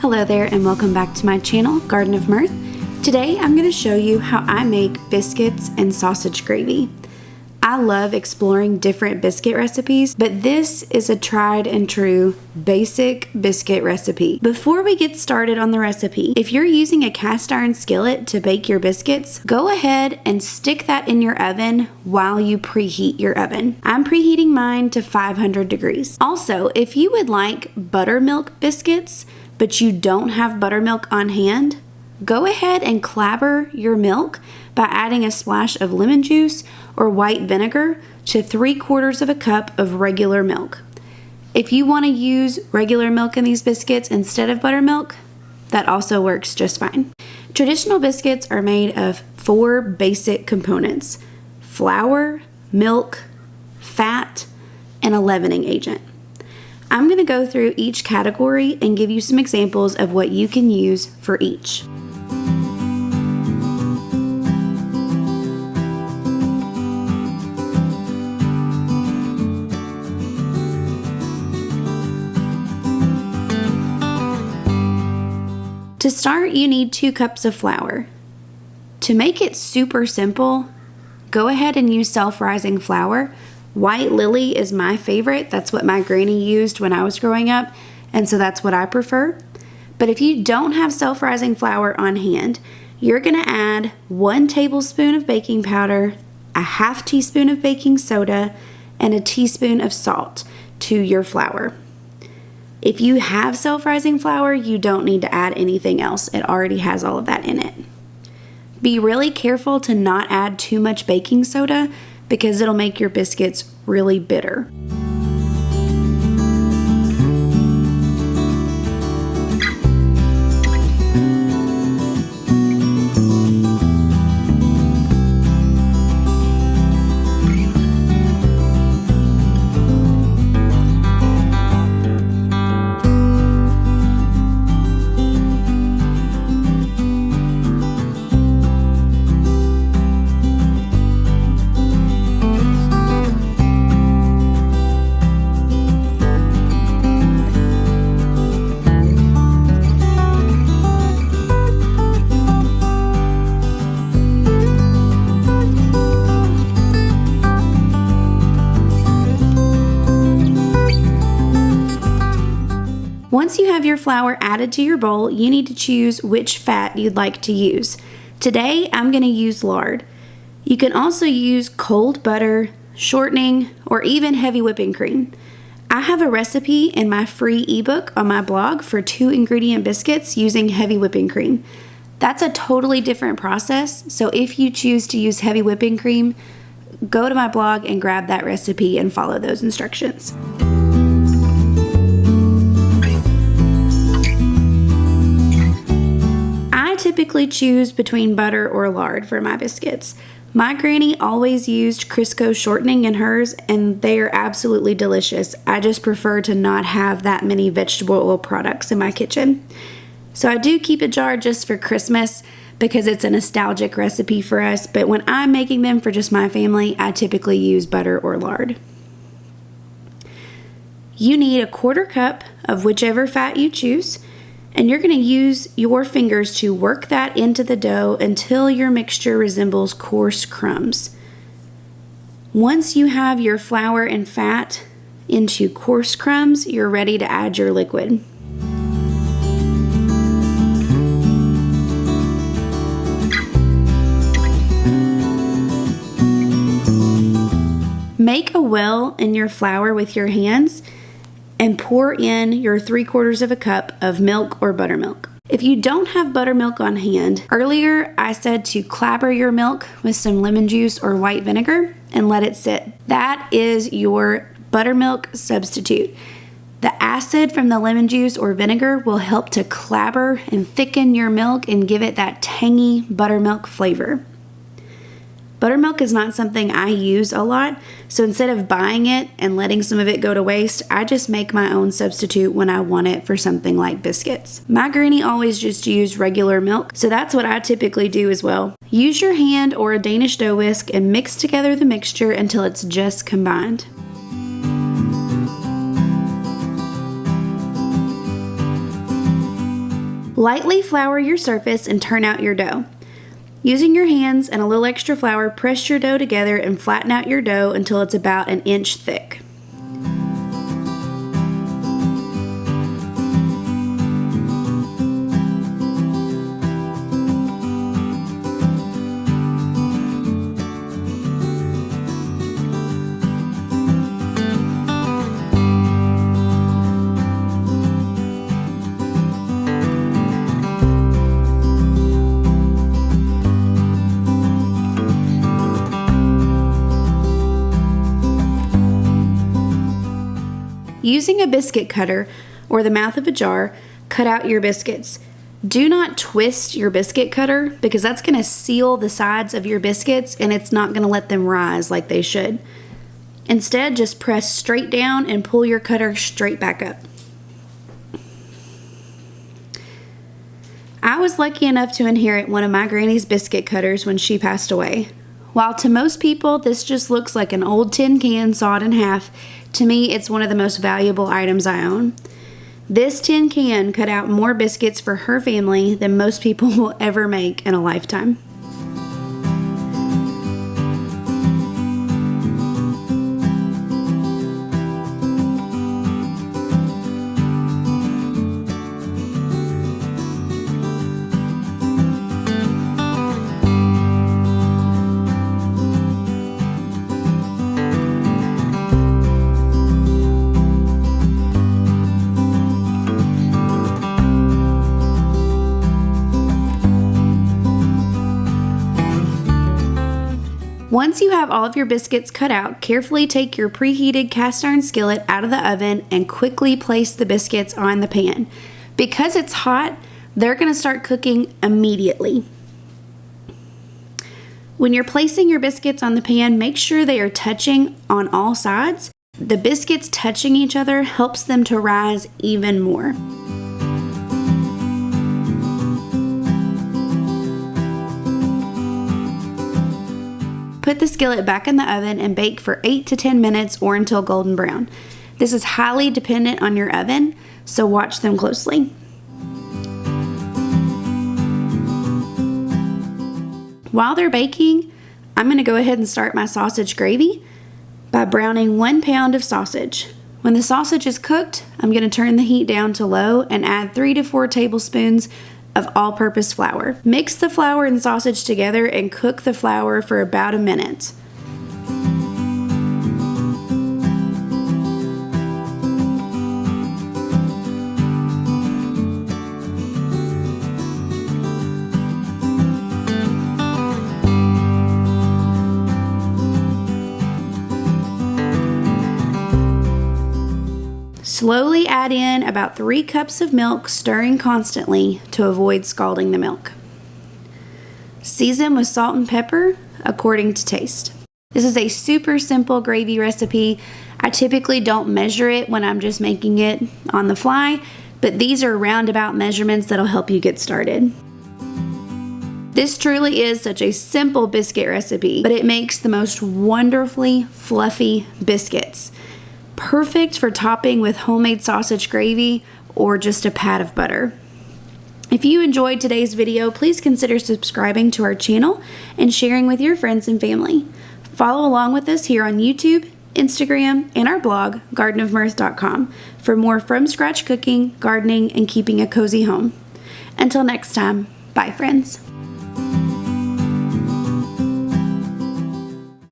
Hello there and welcome back to my channel, Garden of Mirth. Today I'm going to show you how I make biscuits and sausage gravy. I love exploring different biscuit recipes, but this is a tried and true basic biscuit recipe. Before we get started on the recipe, if you're using a cast iron skillet to bake your biscuits, go ahead and stick that in your oven while you preheat your oven. I'm preheating mine to 500 degrees. Also, if you would like buttermilk biscuits, but you don't have buttermilk on hand, go ahead and clabber your milk by adding a splash of lemon juice or white vinegar to 3/4 of a cup of regular milk. If you want to use regular milk in these biscuits instead of buttermilk, that also works just fine. Traditional biscuits are made of 4 basic components: flour, milk, fat, and a leavening agent. I'm going to go through each category and give you some examples of what you can use for each. To start, you need 2 cups of flour. To make it super simple, go ahead and use self-rising flour. White Lily is my favorite. That's what my granny used when I was growing up, and so that's what I prefer. But if you don't have self-rising flour on hand, you're going to add 1 tablespoon of baking powder, a 1/2 teaspoon of baking soda, and a teaspoon of salt to your flour. If you have self-rising flour, you don't need to add anything else. It already has all of that in it. Be really careful to not add too much baking soda because it'll make your biscuits really bitter. Once you have your flour added to your bowl, you need to choose which fat you'd like to use. Today, I'm going to use lard. You can also use cold butter, shortening, or even heavy whipping cream. I have a recipe in my free ebook on my blog for 2 ingredient biscuits using heavy whipping cream. That's a totally different process, so if you choose to use heavy whipping cream, go to my blog and grab that recipe and follow those instructions. Typically choose between butter or lard for my biscuits. My granny always used Crisco shortening in hers, and they are absolutely delicious. I just prefer to not have that many vegetable oil products in my kitchen. So I do keep a jar just for Christmas because it's a nostalgic recipe for us, but when I'm making them for just my family, I typically use butter or lard. You need 1/4 cup of whichever fat you choose, and you're going to use your fingers to work that into the dough until your mixture resembles coarse crumbs. Once you have your flour and fat into coarse crumbs, you're ready to add your liquid. Make a well in your flour with your hands and pour in your 3/4 of a cup of milk or buttermilk. If you don't have buttermilk on hand, earlier I said to clabber your milk with some lemon juice or white vinegar and let it sit. That is your buttermilk substitute. The acid from the lemon juice or vinegar will help to clabber and thicken your milk and give it that tangy buttermilk flavor. Buttermilk is not something I use a lot, so instead of buying it and letting some of it go to waste, I just make my own substitute when I want it for something like biscuits. My granny always just used regular milk, so that's what I typically do as well. Use your hand or a Danish dough whisk and mix together the mixture until it's just combined. Lightly flour your surface and turn out your dough. Using your hands and a little extra flour, press your dough together and flatten out your dough until it's about an inch thick. Using a biscuit cutter or the mouth of a jar, cut out your biscuits. Do not twist your biscuit cutter because that's going to seal the sides of your biscuits and it's not going to let them rise like they should. Instead, just press straight down and pull your cutter straight back up. I was lucky enough to inherit one of my granny's biscuit cutters when she passed away. While to most people this just looks like an old tin can sawed in half, to me it's one of the most valuable items I own. This tin can cut out more biscuits for her family than most people will ever make in a lifetime. Once you have all of your biscuits cut out, carefully take your preheated cast iron skillet out of the oven and quickly place the biscuits on the pan. Because it's hot, they're going to start cooking immediately. When you're placing your biscuits on the pan, make sure they are touching on all sides. The biscuits touching each other helps them to rise even more. Put the skillet back in the oven and bake for 8 to 10 minutes or until golden brown. This is highly dependent on your oven, so watch them closely. While they're baking, I'm going to go ahead and start my sausage gravy by browning 1 pound of sausage. When the sausage is cooked, I'm going to turn the heat down to low and add 3 to 4 tablespoons of all-purpose flour. Mix the flour and sausage together and cook the flour for about a minute. Slowly add in about 3 cups of milk, stirring constantly to avoid scalding the milk. Season with salt and pepper according to taste. This is a super simple gravy recipe. I typically don't measure it when I'm just making it on the fly, but these are roundabout measurements that'll help you get started. This truly is such a simple biscuit recipe, but it makes the most wonderfully fluffy biscuits. Perfect for topping with homemade sausage gravy or just a pat of butter. If you enjoyed today's video, please consider subscribing to our channel and sharing with your friends and family. Follow along with us here on YouTube, Instagram, and our blog, gardenofmirth.com, for more from-scratch cooking, gardening, and keeping a cozy home. Until next time, bye friends.